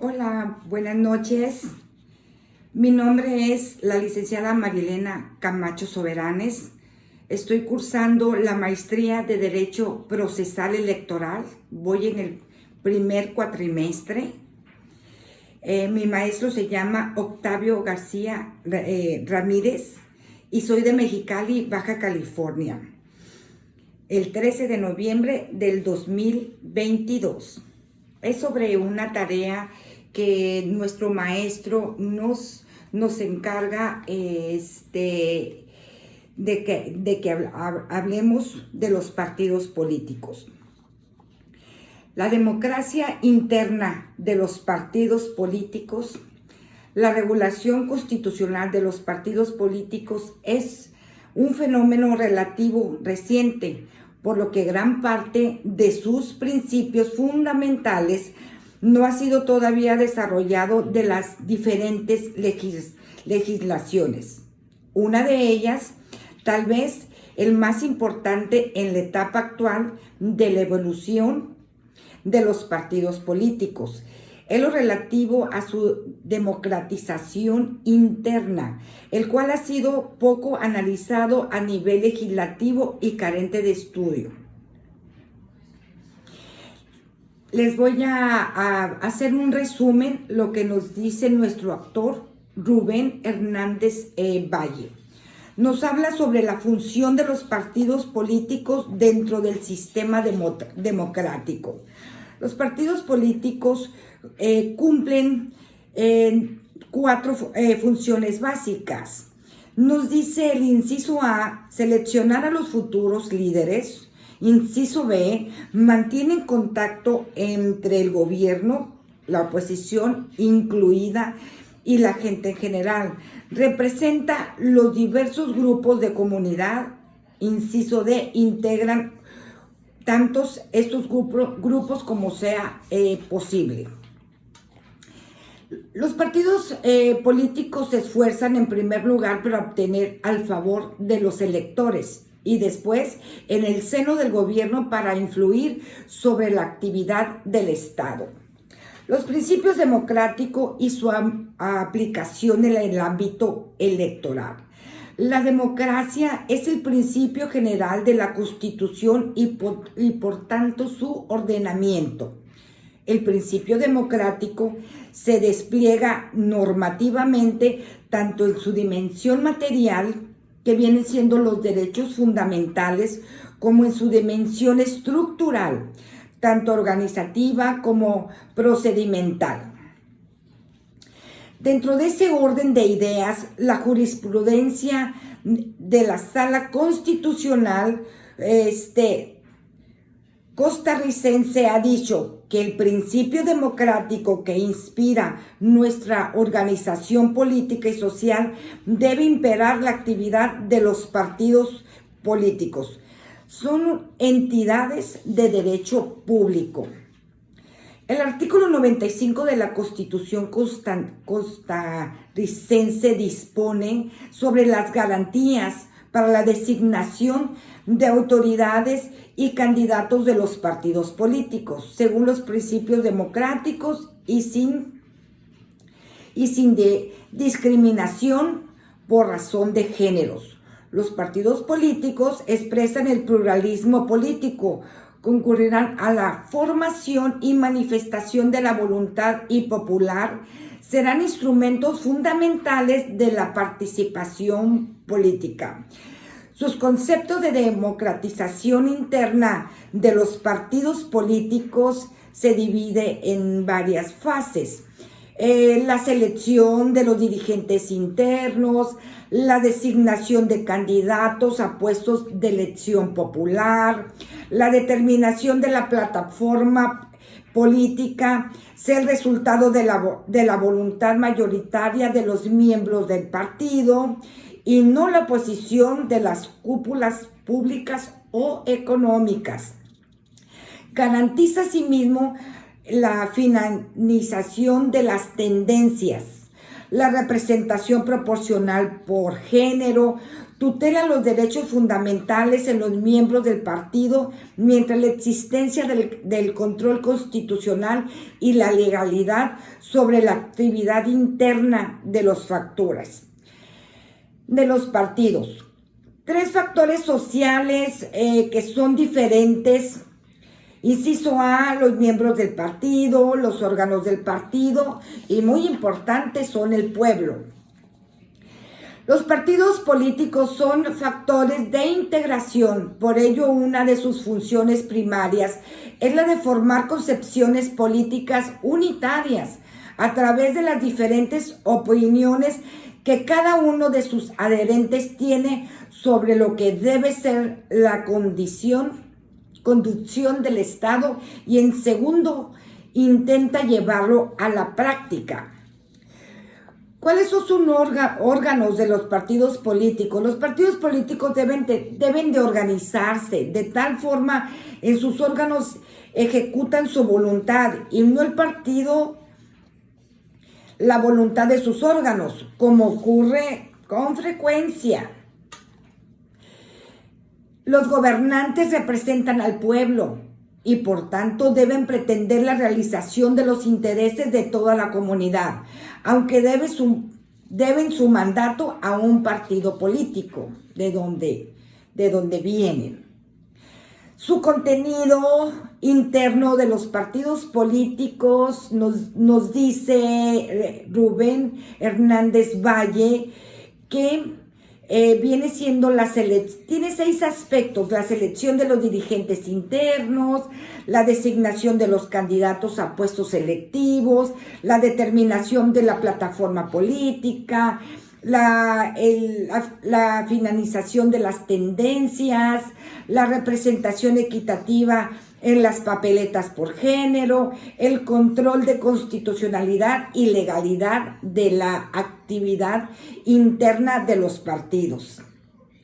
Hola, buenas noches. Mi nombre es la licenciada Marilena Camacho Soberanes. Estoy cursando la maestría de Derecho Procesal Electoral. Voy en el primer cuatrimestre. Mi maestro se llama Octavio García Ramírez y soy de Mexicali, Baja California. El 13 de noviembre del 2022. Es sobre una tarea que nuestro maestro nos encarga de que hablemos de los partidos políticos. La democracia interna de los partidos políticos, la regulación constitucional de los partidos políticos es un fenómeno relativo reciente, por lo que gran parte de sus principios fundamentales no ha sido todavía desarrollado de las diferentes legislaciones. Una de ellas, tal vez el más importante en la etapa actual de la evolución de los partidos políticos, es lo relativo a su democratización interna, el cual ha sido poco analizado a nivel legislativo y carente de estudio. Les voy a hacer un resumen lo que nos dice nuestro autor Rubén Hernández Valle. Nos habla sobre la función de los partidos políticos dentro del sistema democrático. Los partidos políticos cumplen cuatro funciones básicas. Nos dice el inciso A, seleccionar a los futuros líderes. Inciso B, mantienen contacto entre el gobierno, la oposición incluida y la gente en general. Representa los diversos grupos de comunidad. Inciso D, integran tantos estos grupos como sea posible. Los partidos políticos se esfuerzan en primer lugar para obtener al favor de los electores y después en el seno del gobierno para influir sobre la actividad del Estado. Los principios democráticos y su aplicación en el ámbito electoral. La democracia es el principio general de la Constitución y por tanto su ordenamiento. El principio democrático se despliega normativamente tanto en su dimensión material, que vienen siendo los derechos fundamentales, como en su dimensión estructural, tanto organizativa como procedimental. Dentro de ese orden de ideas, la jurisprudencia de la Sala Constitucional costarricense ha dicho que el principio democrático que inspira nuestra organización política y social debe imperar la actividad de los partidos políticos. Son entidades de derecho público. El artículo 95 de la Constitución costarricense dispone sobre las garantías para la designación de autoridades y candidatos de los partidos políticos, según los principios democráticos y sin discriminación por razón de géneros. Los partidos políticos expresan el pluralismo político, concurrirán a la formación y manifestación de la voluntad y popular, serán instrumentos fundamentales de la participación política. Sus conceptos de democratización interna de los partidos políticos se divide en varias fases. La selección de los dirigentes internos, la designación de candidatos a puestos de elección popular, la determinación de la plataforma política, sea el resultado de la voluntad mayoritaria de los miembros del partido y no la posición de las cúpulas públicas o económicas. Garantiza asimismo la finalización de las tendencias, la representación proporcional por género, tutela los derechos fundamentales en los miembros del partido mientras la existencia del control constitucional y la legalidad sobre la actividad interna de los factores de los partidos. 3 factores sociales que son diferentes. Inciso A, los miembros del partido, los órganos del partido y muy importantes son el pueblo. Los partidos políticos son factores de integración, por ello una de sus funciones primarias es la de formar concepciones políticas unitarias a través de las diferentes opiniones que cada uno de sus adherentes tiene sobre lo que debe ser la conducción del Estado y en segundo, intenta llevarlo a la práctica. ¿Cuáles son sus órganos de los partidos políticos? Los partidos políticos deben de organizarse de tal forma en sus órganos ejecutan su voluntad y no el partido la voluntad de sus órganos, como ocurre con frecuencia. Los gobernantes representan al pueblo y por tanto deben pretender la realización de los intereses de toda la comunidad, aunque deben su mandato a un partido político de donde vienen. Su contenido interno de los partidos políticos nos dice Rubén Hernández Valle que viene siendo tiene 6 aspectos: la selección de los dirigentes internos, la designación de los candidatos a puestos electivos, la determinación de la plataforma política, la finalización de las tendencias, la representación equitativa en las papeletas por género, el control de constitucionalidad y legalidad de la actividad interna de los partidos.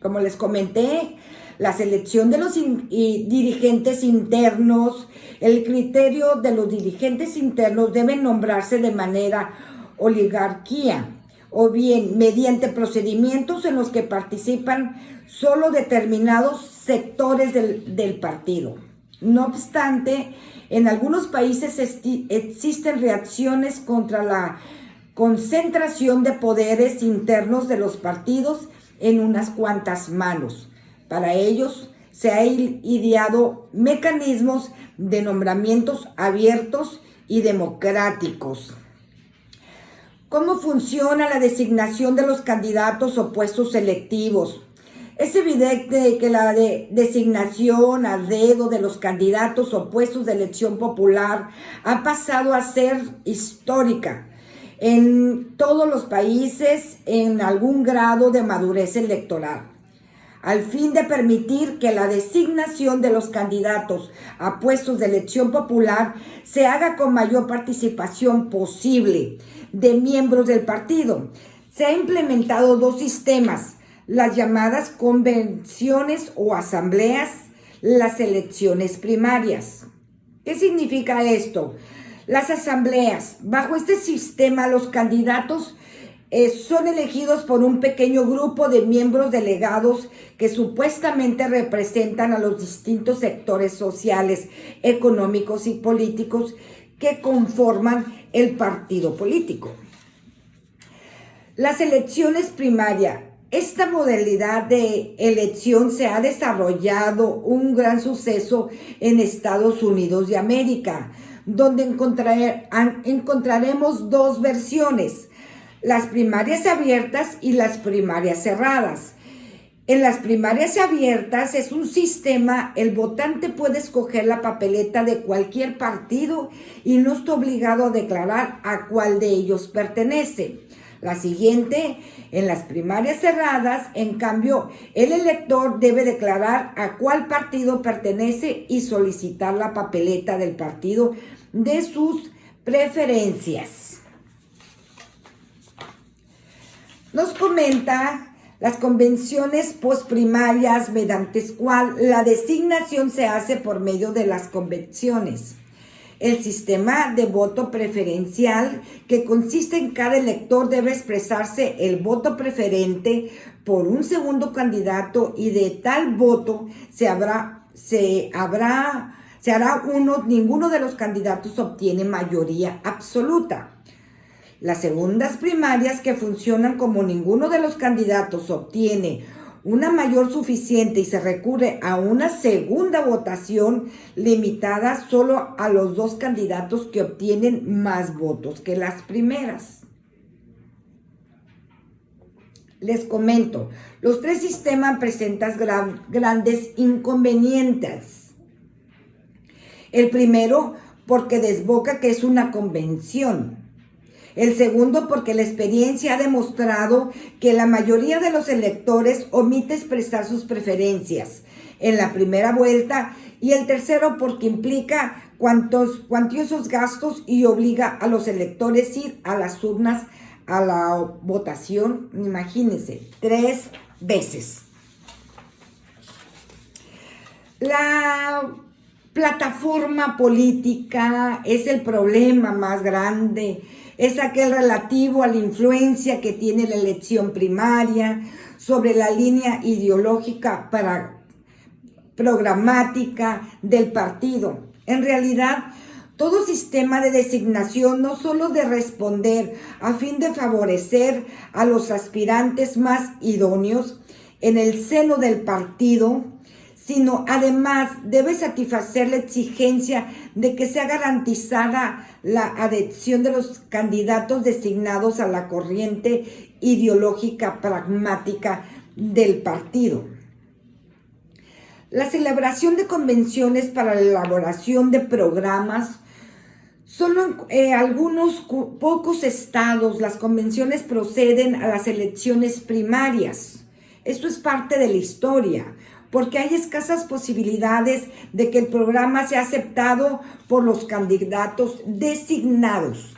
Como les comenté, la selección de los dirigentes internos, el criterio de los dirigentes internos deben nombrarse de manera oligarquía o bien mediante procedimientos en los que participan solo determinados sectores del partido. No obstante, en algunos países existen reacciones contra la concentración de poderes internos de los partidos en unas cuantas manos. Para ellos se han ideado mecanismos de nombramientos abiertos y democráticos. ¿Cómo funciona la designación de los candidatos o puestos selectivos? Es evidente que la designación a dedo de los candidatos o puestos de elección popular ha pasado a ser histórica en todos los países en algún grado de madurez electoral. Al fin de permitir que la designación de los candidatos a puestos de elección popular se haga con mayor participación posible de miembros del partido, se han implementado 2 sistemas: las llamadas convenciones o asambleas, las elecciones primarias. ¿Qué significa esto? Las asambleas. Bajo este sistema, los candidatos son elegidos por un pequeño grupo de miembros delegados que supuestamente representan a los distintos sectores sociales, económicos y políticos que conforman el partido político. Las elecciones primarias. Esta modalidad de elección se ha desarrollado un gran suceso en Estados Unidos de América, donde encontraremos 2 versiones: las primarias abiertas y las primarias cerradas. En las primarias abiertas es un sistema, el votante puede escoger la papeleta de cualquier partido y no está obligado a declarar a cuál de ellos pertenece. La siguiente, en las primarias cerradas, en cambio, el elector debe declarar a cuál partido pertenece y solicitar la papeleta del partido de sus preferencias. Nos comenta las convenciones postprimarias, mediante cual la designación se hace por medio de las convenciones. El sistema de voto preferencial, que consiste en cada elector debe expresarse el voto preferente por un segundo candidato y de tal voto ninguno de los candidatos obtiene mayoría absoluta. Las segundas primarias, que funcionan como ninguno de los candidatos obtiene una mayor suficiente y se recurre a una segunda votación limitada solo a los dos candidatos que obtienen más votos que las primeras. Les comento, los tres sistemas presentan grandes inconvenientes. El primero, porque desboca que es una convención. El segundo, porque la experiencia ha demostrado que la mayoría de los electores omite expresar sus preferencias en la primera vuelta. Y el tercero, porque implica cuantiosos gastos y obliga a los electores a ir a las urnas a la votación, imagínense, 3 veces. La plataforma política es el problema más grande. Es aquel relativo a la influencia que tiene la elección primaria sobre la línea ideológica programática del partido. En realidad, todo sistema de designación no solo de responder a fin de favorecer a los aspirantes más idóneos en el seno del partido, sino además debe satisfacer la exigencia de que sea garantizada la adhesión de los candidatos designados a la corriente ideológica pragmática del partido. La celebración de convenciones para la elaboración de programas. Solo en algunos pocos estados las convenciones proceden a las elecciones primarias. Esto es parte de la historia, porque hay escasas posibilidades de que el programa sea aceptado por los candidatos designados.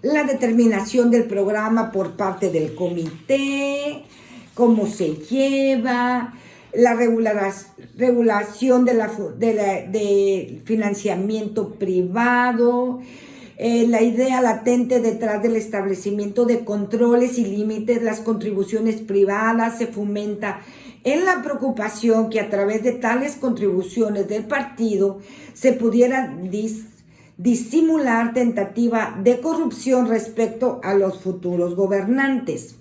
La determinación del programa por parte del comité, cómo se lleva, la regulación de financiamiento privado, la idea latente detrás del establecimiento de controles y límites, las contribuciones privadas, se fomenta en la preocupación que a través de tales contribuciones del partido se pudiera disimular tentativa de corrupción respecto a los futuros gobernantes,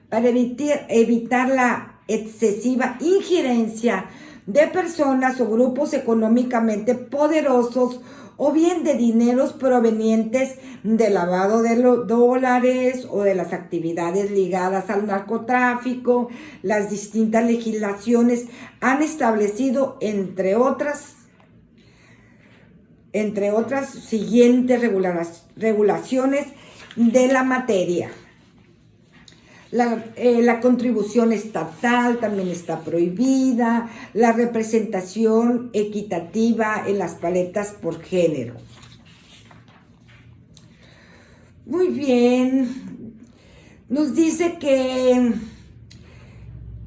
para evitar la excesiva injerencia de personas o grupos económicamente poderosos o bien de dineros provenientes del lavado de los dólares o de las actividades ligadas al narcotráfico. Las distintas legislaciones han establecido, entre otras siguientes regulaciones de la materia. La contribución estatal también está prohibida, la representación equitativa en las paletas por género. Muy bien, nos dice que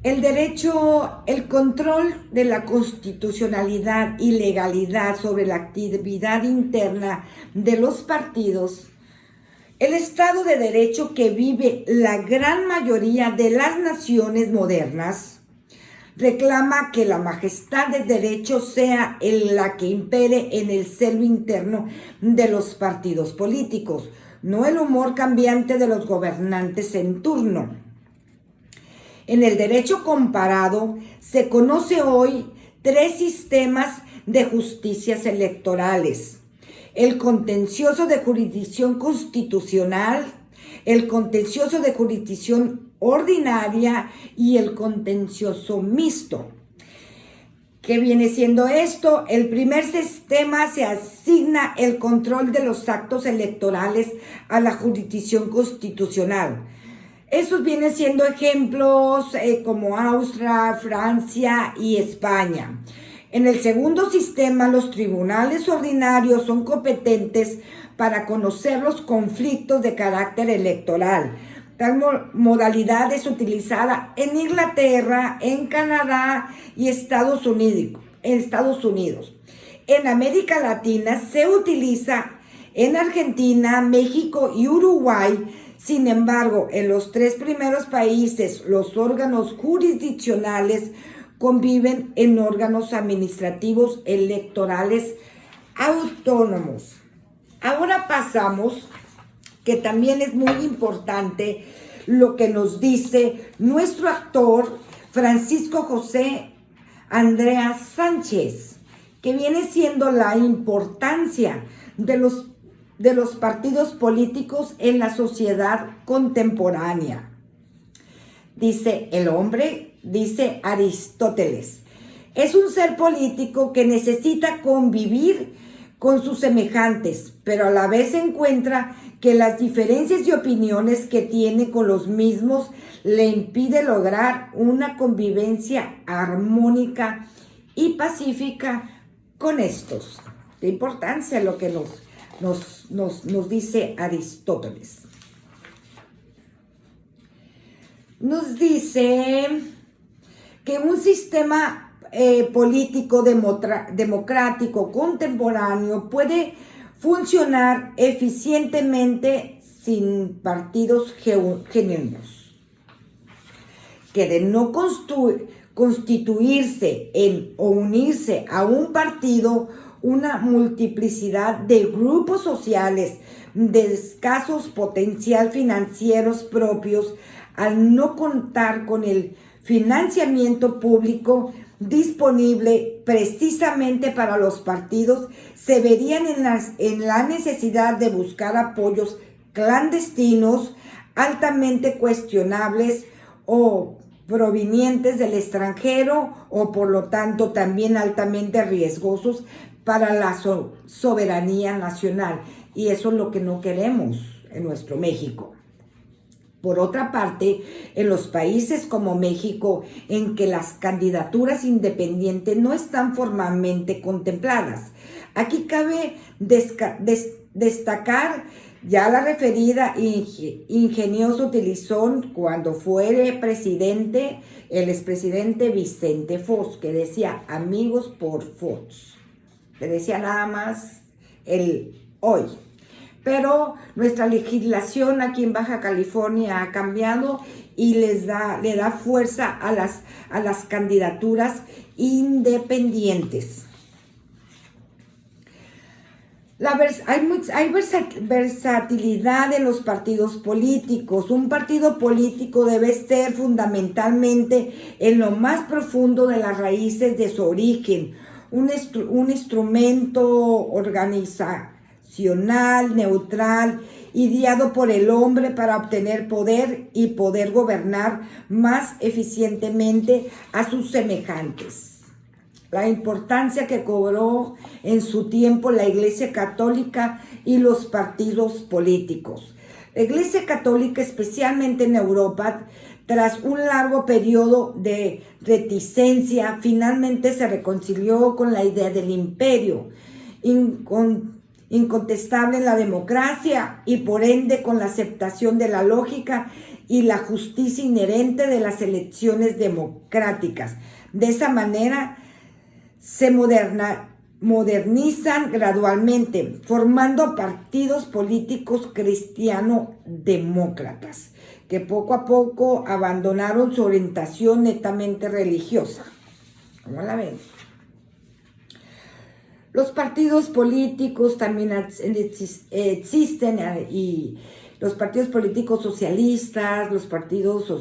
el control de la constitucionalidad y legalidad sobre la actividad interna de los partidos. El Estado de Derecho que vive la gran mayoría de las naciones modernas reclama que la majestad del derecho sea la que impere en el seno interno de los partidos políticos, no el humor cambiante de los gobernantes en turno. En el derecho comparado se conoce hoy 3 sistemas de justicias electorales: el contencioso de jurisdicción constitucional, el contencioso de jurisdicción ordinaria y el contencioso mixto. ¿Qué viene siendo esto? El primer sistema se asigna el control de los actos electorales a la jurisdicción constitucional. Esos vienen siendo ejemplos como Austria, Francia y España. En el segundo sistema, los tribunales ordinarios son competentes para conocer los conflictos de carácter electoral. Tal modalidad es utilizada en Inglaterra, en Canadá y Estados Unidos. En América Latina se utiliza en Argentina, México y Uruguay. Sin embargo, en los 3 primeros países, los órganos jurisdiccionales conviven en órganos administrativos electorales autónomos. Ahora pasamos, que también es muy importante, lo que nos dice nuestro actor Francisco José Andrea Sánchez, que viene siendo la importancia de los partidos políticos en la sociedad contemporánea. Dice el hombre, dice Aristóteles, es un ser político que necesita convivir con sus semejantes, pero a la vez encuentra que las diferencias de opiniones que tiene con los mismos le impide lograr una convivencia armónica y pacífica con estos. De importancia lo que nos dice Aristóteles. Nos dice que un sistema político democrático contemporáneo puede funcionar eficientemente sin partidos genuinos, que de no constituirse o unirse a un partido, una multiplicidad de grupos sociales de escasos potencial financieros propios, al no contar con el financiamiento público disponible precisamente para los partidos, se verían en la necesidad de buscar apoyos clandestinos, altamente cuestionables o provenientes del extranjero, o por lo tanto también altamente riesgosos para la soberanía nacional. Y eso es lo que no queremos en nuestro México. Por otra parte, en los países como México, en que las candidaturas independientes no están formalmente contempladas, aquí cabe destacar ya la referida ingeniosa utilización cuando fuere presidente, el expresidente Vicente Fox, que decía amigos por Fox, que decía nada más el hoy. Pero nuestra legislación aquí en Baja California ha cambiado y le da fuerza a las candidaturas independientes. Hay versatilidad en los partidos políticos. Un partido político debe ser fundamentalmente en lo más profundo de las raíces de su origen, un instrumento organizacional, neutral, ideado por el hombre para obtener poder y poder gobernar más eficientemente a sus semejantes. La importancia que cobró en su tiempo la Iglesia Católica y los partidos políticos. La Iglesia Católica, especialmente en Europa, tras un largo periodo de reticencia, finalmente se reconcilió con la idea del imperio, incontestable en la democracia y por ende con la aceptación de la lógica y la justicia inherente de las elecciones democráticas. De esa manera se modernizan gradualmente, formando partidos políticos cristiano-demócratas, que poco a poco abandonaron su orientación netamente religiosa. ¿Cómo la ven? Los partidos políticos también existen, y los partidos políticos socialistas, los partidos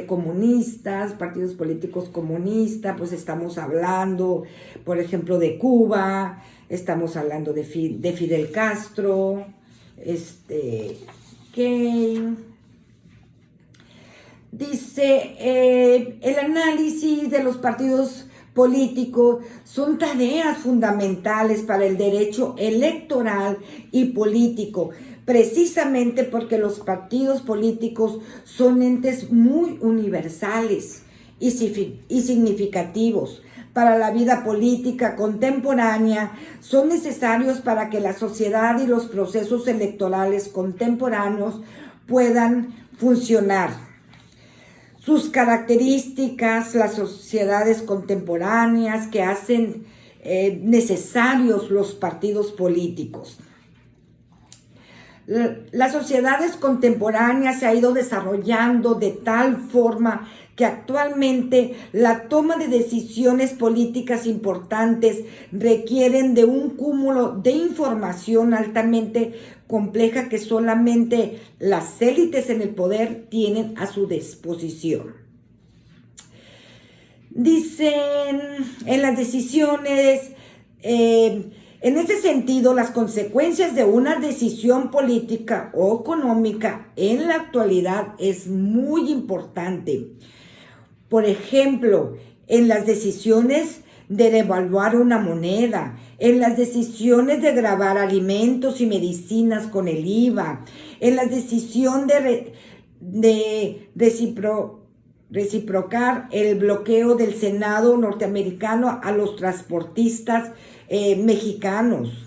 comunistas, partidos políticos comunistas, pues estamos hablando, por ejemplo, de Cuba, estamos hablando de Fidel Castro, que dice, el análisis de los partidos políticos son tareas fundamentales para el derecho electoral y político, precisamente porque los partidos políticos son entes muy universales y significativos para la vida política contemporánea. Son necesarios para que la sociedad y los procesos electorales contemporáneos puedan funcionar. Sus características, las sociedades contemporáneas que hacen necesarios los partidos políticos. Las sociedades contemporáneas se ha ido desarrollando de tal forma que actualmente la toma de decisiones políticas importantes requieren de un cúmulo de información altamente compleja que solamente las élites en el poder tienen a su disposición. Dicen en las decisiones, en ese sentido, las consecuencias de una decisión política o económica en la actualidad es muy importante. Por ejemplo, en las decisiones de devaluar una moneda, en las decisiones de gravar alimentos y medicinas con el IVA, en la decisión de reciprocar el bloqueo del Senado norteamericano a los transportistas mexicanos.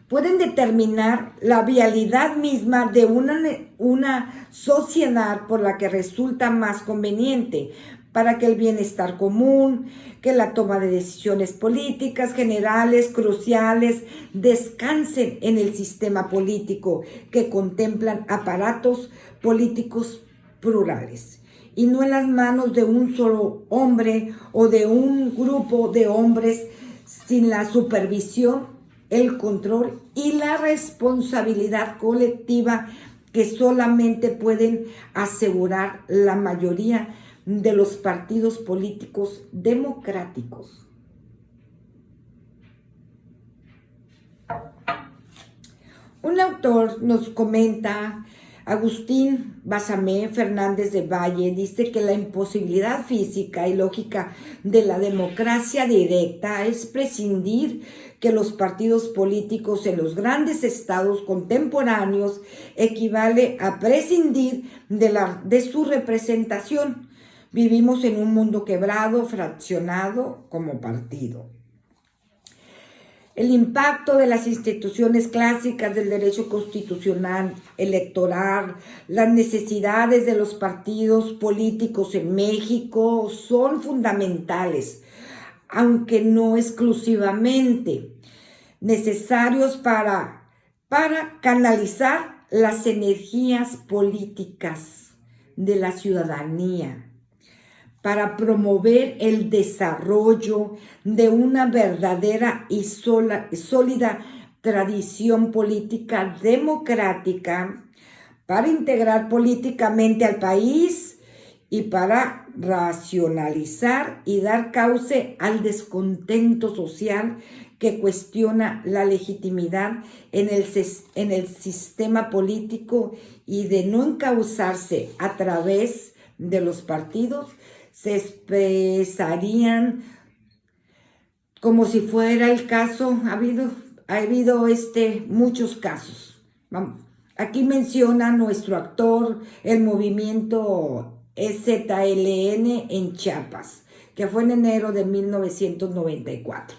Pueden determinar la vialidad misma de una sociedad por la que resulta más conveniente para que el bienestar común, que la toma de decisiones políticas generales, cruciales, descansen en el sistema político que contemplan aparatos políticos plurales y no en las manos de un solo hombre o de un grupo de hombres sin la supervisión, el control y la responsabilidad colectiva que solamente pueden asegurar la mayoría de los partidos políticos democráticos. Un autor nos comenta, Agustín Basamé Fernández de Valle, dice que la imposibilidad física y lógica de la democracia directa es prescindir que los partidos políticos en los grandes estados contemporáneos equivale a prescindir de su representación. Vivimos en un mundo quebrado, fraccionado como partido. El impacto de las instituciones clásicas del derecho constitucional, electoral, las necesidades de los partidos políticos en México son fundamentales, aunque no exclusivamente necesarios para canalizar las energías políticas de la ciudadanía, para promover el desarrollo de una verdadera y sólida tradición política democrática, para integrar políticamente al país y para racionalizar y dar cauce al descontento social que cuestiona la legitimidad en el sistema político y de no encauzarse a través de los partidos, se expresarían como si fuera el caso. Ha habido muchos casos. Aquí menciona nuestro actor el movimiento EZLN en Chiapas, que fue en enero de 1994.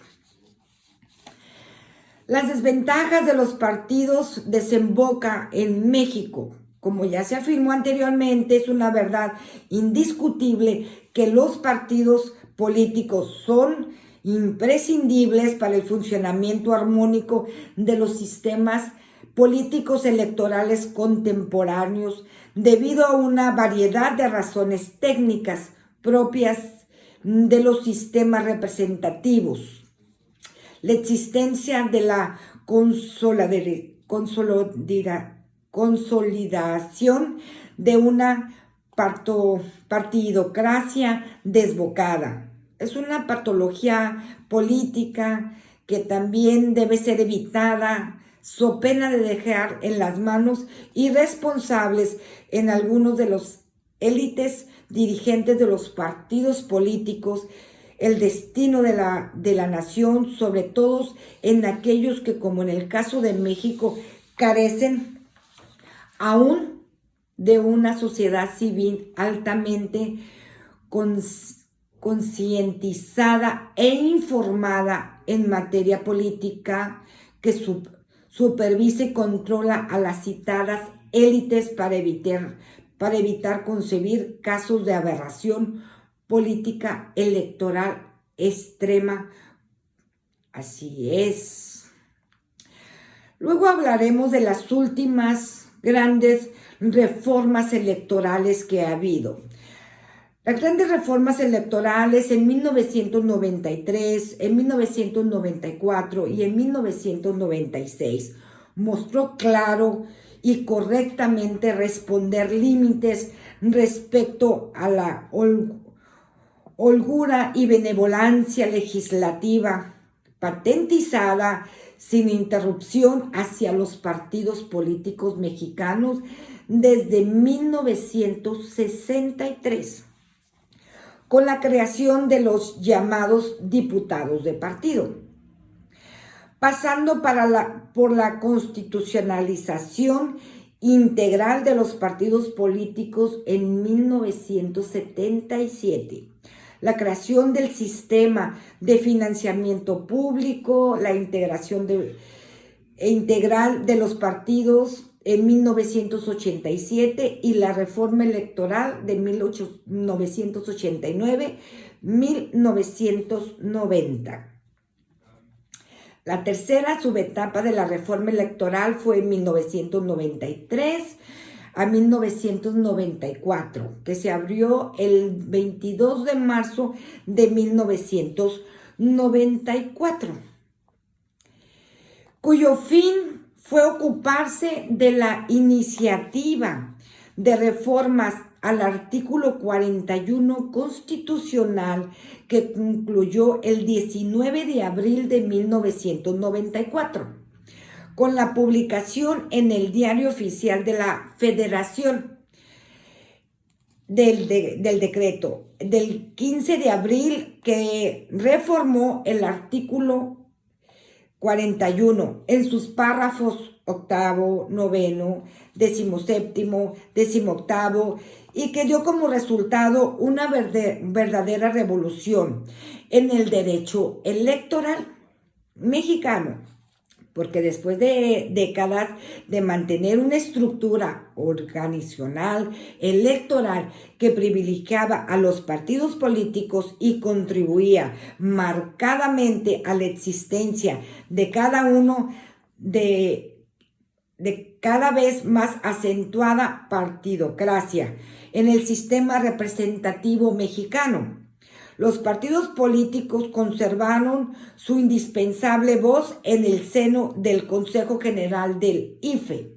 Las desventajas de los partidos desemboca en México. Como ya se afirmó anteriormente, es una verdad indiscutible que los partidos políticos son imprescindibles para el funcionamiento armónico de los sistemas políticos electorales contemporáneos debido a una variedad de razones técnicas propias de los sistemas representativos. La existencia de la consolidación de una partidocracia desbocada. Es una patología política que también debe ser evitada, so pena de dejar en las manos irresponsables en algunos de los élites dirigentes de los partidos políticos el destino de la nación, sobre todo en aquellos que, como en el caso de México, carecen aún de una sociedad civil altamente concientizada e informada en materia política que supervisa y controla a las citadas élites para evitar concebir casos de aberración política electoral extrema Así es. Luego hablaremos de las últimas grandes reformas electorales que ha habido. Las grandes reformas electorales en 1993, en 1994 y en 1996 mostró claro y correctamente responder límites respecto a la holgura y benevolencia legislativa patentizada sin interrupción hacia los partidos políticos mexicanos desde 1963, con la creación de los llamados diputados de partido, pasando por la constitucionalización integral de los partidos políticos en 1977, la creación del sistema de financiamiento público, la integración integral de los partidos en 1987 y la reforma electoral de 1989-1990. La tercera subetapa de la reforma electoral fue en 1993 a 1994, que se abrió el 22 de marzo de 1994, cuyo fin fue ocuparse de la iniciativa de reformas al artículo 41 constitucional que concluyó el 19 de abril de 1994, con la publicación en el Diario Oficial de la Federación del decreto del 15 de abril que reformó el artículo 41 en sus párrafos octavo, noveno, 17º, 18º, y que dio como resultado una verdadera revolución en el derecho electoral mexicano, porque después de décadas de mantener una estructura organizacional electoral que privilegiaba a los partidos políticos y contribuía marcadamente a la existencia de cada uno de cada vez más acentuada partidocracia en el sistema representativo mexicano, los partidos políticos conservaron su indispensable voz en el seno del Consejo General del IFE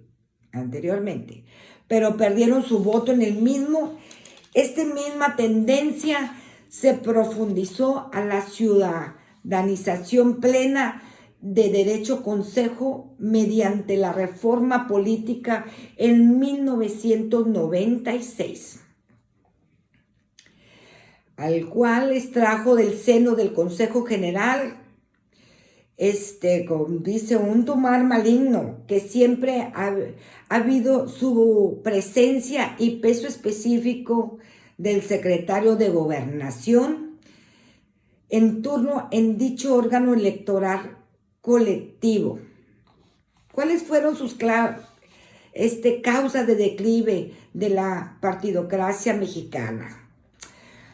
anteriormente, pero perdieron su voto en el mismo. Esta misma tendencia se profundizó a la ciudadanización plena de derecho consejo mediante la reforma política en 1996. Al cual extrajo del seno del Consejo General, como dice, un tumor maligno, que siempre ha habido su presencia y peso específico del secretario de Gobernación en turno en dicho órgano electoral colectivo. ¿Cuáles fueron sus causas de declive de la partidocracia mexicana?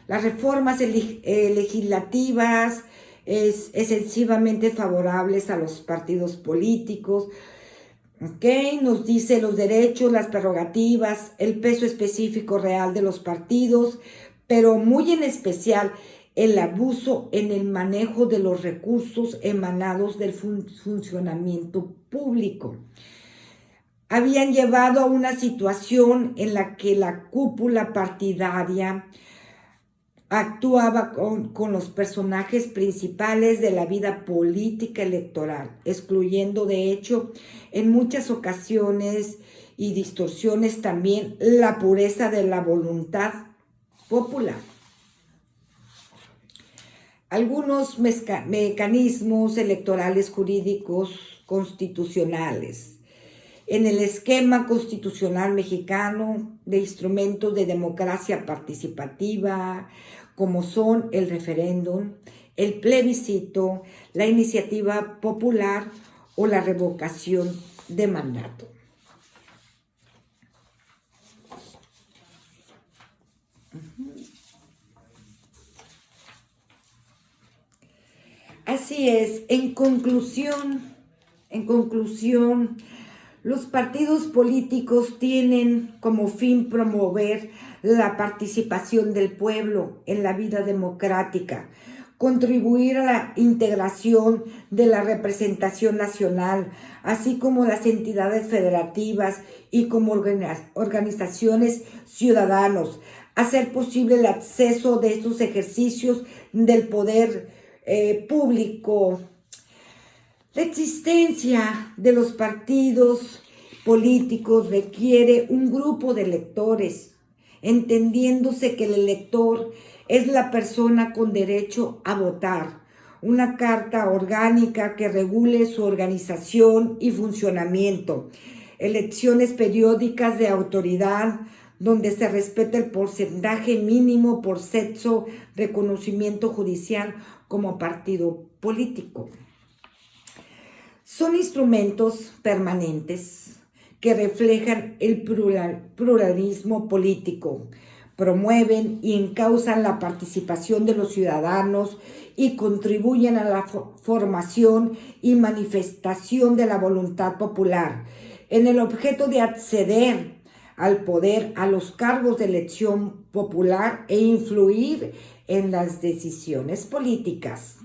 Las reformas legislativas excesivamente favorables a los partidos políticos, nos dice los derechos, las prerrogativas, el peso específico real de los partidos, pero muy en especial el abuso en el manejo de los recursos emanados del funcionamiento público. Habían llevado a una situación en la que la cúpula partidaria actuaba con los personajes principales de la vida política electoral, excluyendo de hecho en muchas ocasiones y distorsiones también la pureza de la voluntad popular. Algunos mecanismos electorales jurídicos constitucionales. En el esquema constitucional mexicano de instrumentos de democracia participativa, como son el referéndum, el plebiscito, la iniciativa popular o la revocación de mandato. Así es, en conclusión, los partidos políticos tienen como fin promover la participación del pueblo en la vida democrática, contribuir a la integración de la representación nacional, así como las entidades federativas y como organizaciones ciudadanos, hacer posible el acceso de estos ejercicios del poder público. La existencia de los partidos políticos requiere un grupo de electores, entendiéndose que el elector es la persona con derecho a votar, una carta orgánica que regule su organización y funcionamiento, elecciones periódicas de autoridad, donde se respeta el porcentaje mínimo por sexo, reconocimiento judicial como partido político. Son instrumentos permanentes que reflejan el pluralismo político, promueven y encausan la participación de los ciudadanos y contribuyen a la formación y manifestación de la voluntad popular, en el objeto de acceder al poder, a los cargos de elección popular e influir en las decisiones políticas.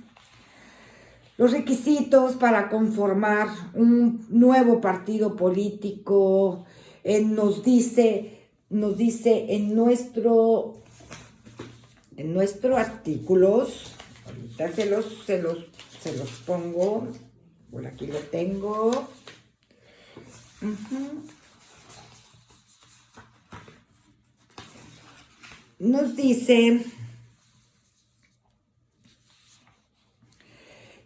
Los requisitos para conformar un nuevo partido político nos dice en nuestro artículos, ahorita se los pongo, por aquí lo tengo. Nos dice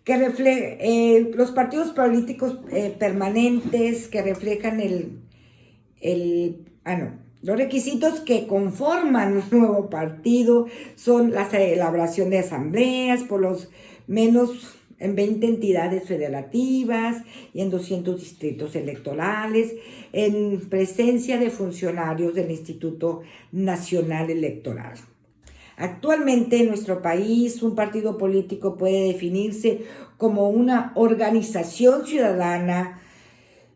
que los partidos políticos permanentes que reflejan los requisitos que conforman un nuevo partido son la elaboración de asambleas por los menos en 20 entidades federativas y en 200 distritos electorales, en presencia de funcionarios del Instituto Nacional Electoral. Actualmente en nuestro país, un partido político puede definirse como una organización ciudadana,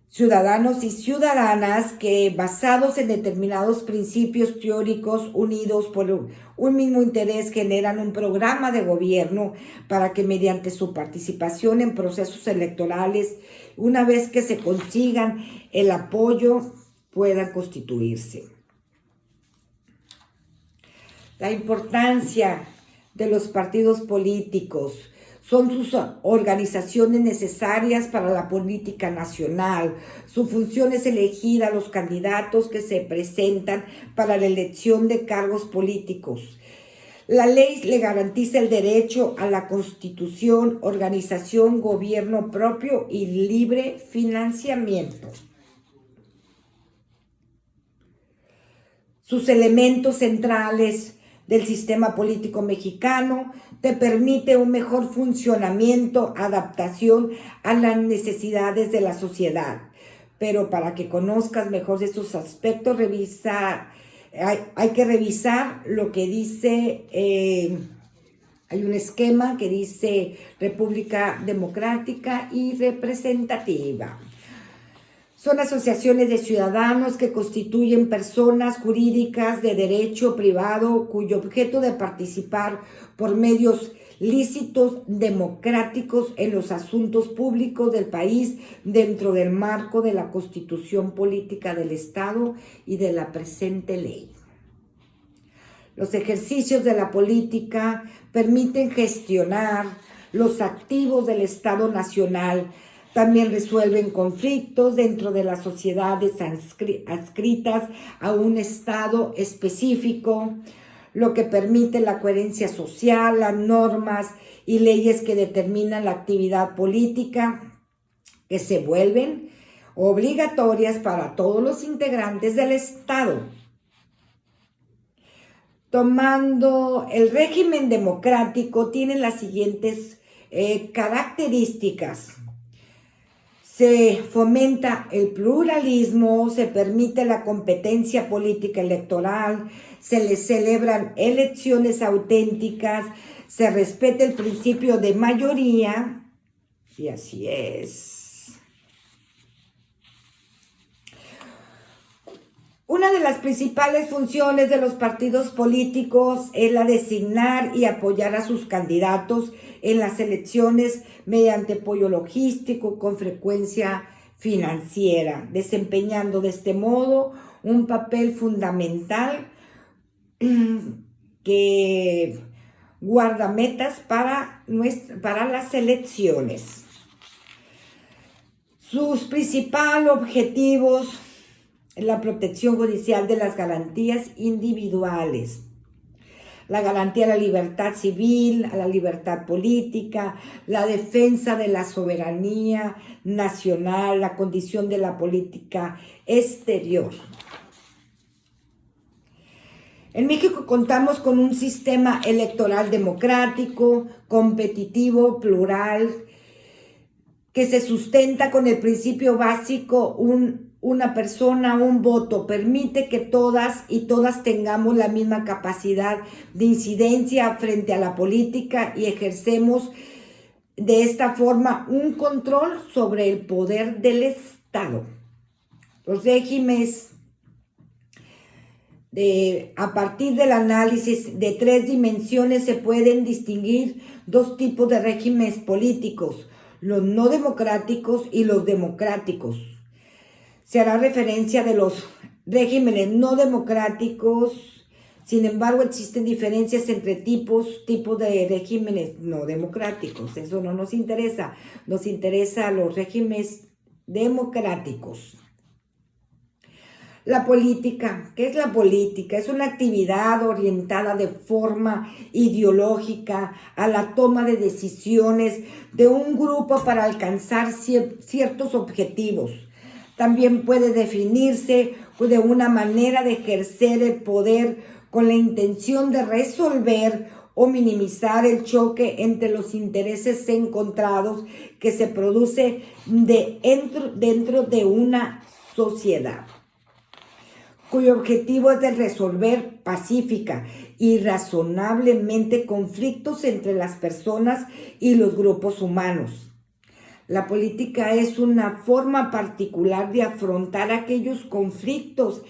ciudadanos y ciudadanas que, basados en determinados principios teóricos unidos por un mismo interés, generan un programa de gobierno para que mediante su participación en procesos electorales, una vez que se consigan el apoyo, puedan constituirse. La importancia de los partidos políticos son sus organizaciones necesarias para la política nacional. Su función es elegir a los candidatos que se presentan para la elección de cargos políticos. La ley le garantiza el derecho a la constitución, organización, gobierno propio y libre financiamiento. Sus elementos centrales del sistema político mexicano te permite un mejor funcionamiento, adaptación a las necesidades de la sociedad. Pero para que conozcas mejor estos aspectos, hay que revisar lo que dice, hay un esquema que dice República Democrática y Representativa. Son asociaciones de ciudadanos que constituyen personas jurídicas de derecho privado cuyo objeto de participar por medios lícitos democráticos en los asuntos públicos del país dentro del marco de la Constitución Política del Estado y de la presente ley. Los ejercicios de la política permiten gestionar los activos del Estado Nacional. También resuelven conflictos dentro de las sociedades adscritas a un estado específico, lo que permite la coherencia social, las normas y leyes que determinan la actividad política, que se vuelven obligatorias para todos los integrantes del Estado. Tomando el régimen democrático, tiene las siguientes características. Se fomenta el pluralismo, se permite la competencia política electoral, se les celebran elecciones auténticas, se respete el principio de mayoría, y así es. Una de las principales funciones de los partidos políticos es la de designar y apoyar a sus candidatos en las elecciones mediante apoyo logístico con frecuencia financiera, desempeñando de este modo un papel fundamental que guarda metas para las elecciones. Sus principales objetivos: la protección judicial de las garantías individuales, la garantía a la libertad civil, a la libertad política, la defensa de la soberanía nacional, la condición de la política exterior. En México contamos con un sistema electoral democrático, competitivo, plural, que se sustenta con el principio básico una persona, un voto. Permite que todas y todas tengamos la misma capacidad de incidencia frente a la política y ejercemos de esta forma un control sobre el poder del Estado. Los regímenes, a partir del análisis de 3 dimensiones, se pueden distinguir 2 tipos de regímenes políticos: los no democráticos y los democráticos. Se hará referencia de los regímenes no democráticos. Sin embargo, existen diferencias entre tipos de regímenes no democráticos. Eso no nos interesa. Nos interesa los regímenes democráticos. La política. ¿Qué es la política? Es una actividad orientada de forma ideológica a la toma de decisiones de un grupo para alcanzar ciertos objetivos. También puede definirse de una manera de ejercer el poder con la intención de resolver o minimizar el choque entre los intereses encontrados que se produce dentro de una sociedad, cuyo objetivo es de resolver pacífica y razonablemente conflictos entre las personas y los grupos humanos. La política es una forma particular de afrontar aquellos conflictos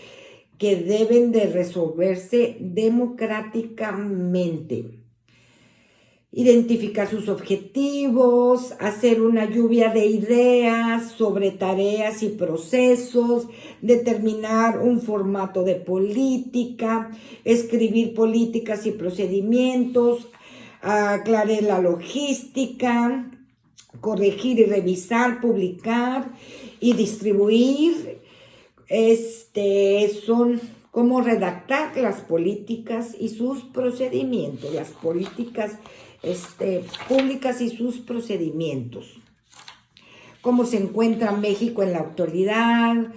que deben de resolverse democráticamente. Identificar sus objetivos, hacer una lluvia de ideas sobre tareas y procesos, determinar un formato de política, escribir políticas y procedimientos, aclarar la logística, corregir y revisar, publicar y distribuir. Son como redactar las políticas y sus procedimientos, las políticas públicas y sus procedimientos. Cómo se encuentra México en la actualidad,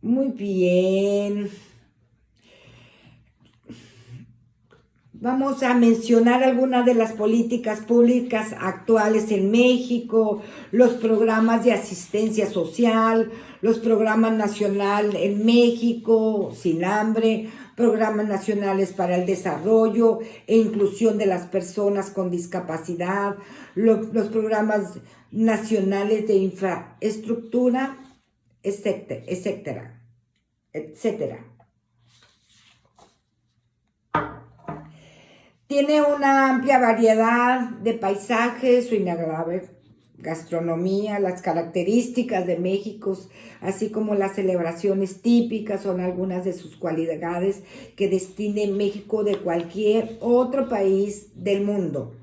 muy bien. Vamos a mencionar algunas de las políticas públicas actuales en México: los programas de asistencia social, los programas nacionales en México, Sin Hambre, programas nacionales para el desarrollo e inclusión de las personas con discapacidad, los programas nacionales de infraestructura, etcétera. Tiene una amplia variedad de paisajes, su inagotable gastronomía, las características de México, así como las celebraciones típicas, son algunas de sus cualidades que distinguen México de cualquier otro país del mundo.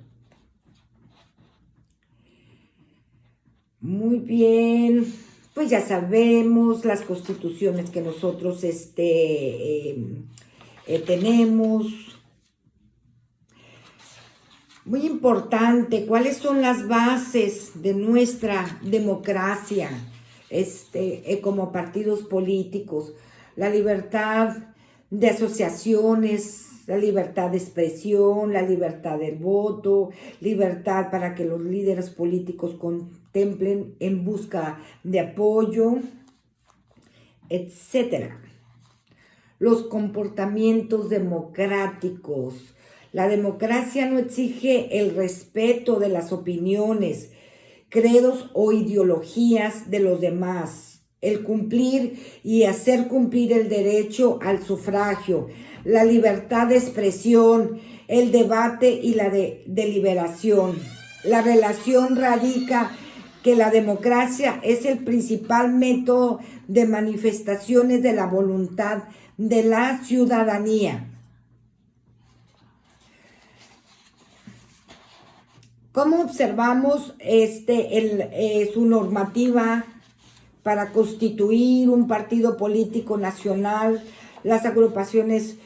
Muy bien, pues ya sabemos las constituciones que nosotros tenemos. Muy importante, ¿cuáles son las bases de nuestra democracia como partidos políticos? La libertad de asociaciones, la libertad de expresión, la libertad del voto, libertad para que los líderes políticos contemplen en busca de apoyo, etcétera. los comportamientos democráticos. La democracia no exige el respeto de las opiniones, credos o ideologías de los demás, el cumplir y hacer cumplir el derecho al sufragio, la libertad de expresión, el debate y la deliberación. La relación radica que la democracia es el principal método de manifestaciones de la voluntad de la ciudadanía. ¿Cómo observamos su normativa para constituir un partido político nacional? Las agrupaciones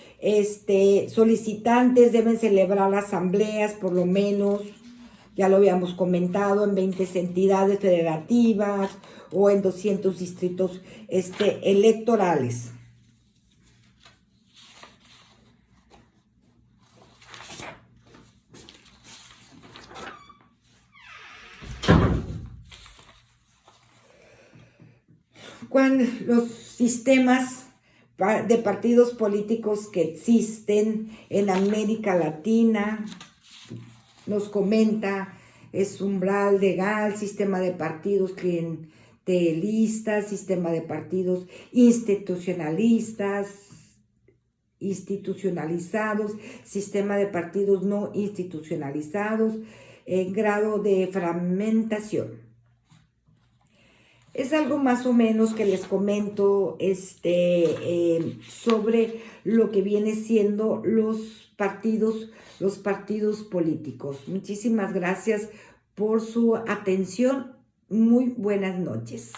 solicitantes deben celebrar asambleas, por lo menos, ya lo habíamos comentado, en 20 entidades federativas o en 200 distritos electorales. Cuando los sistemas de partidos políticos que existen en América Latina, nos comenta, es umbral legal, sistema de partidos clientelistas, sistema de partidos institucionalizados, sistema de partidos no institucionalizados, grado de fragmentación. Es algo más o menos que les comento sobre lo que viene siendo los partidos políticos. Muchísimas gracias por su atención. Muy buenas noches.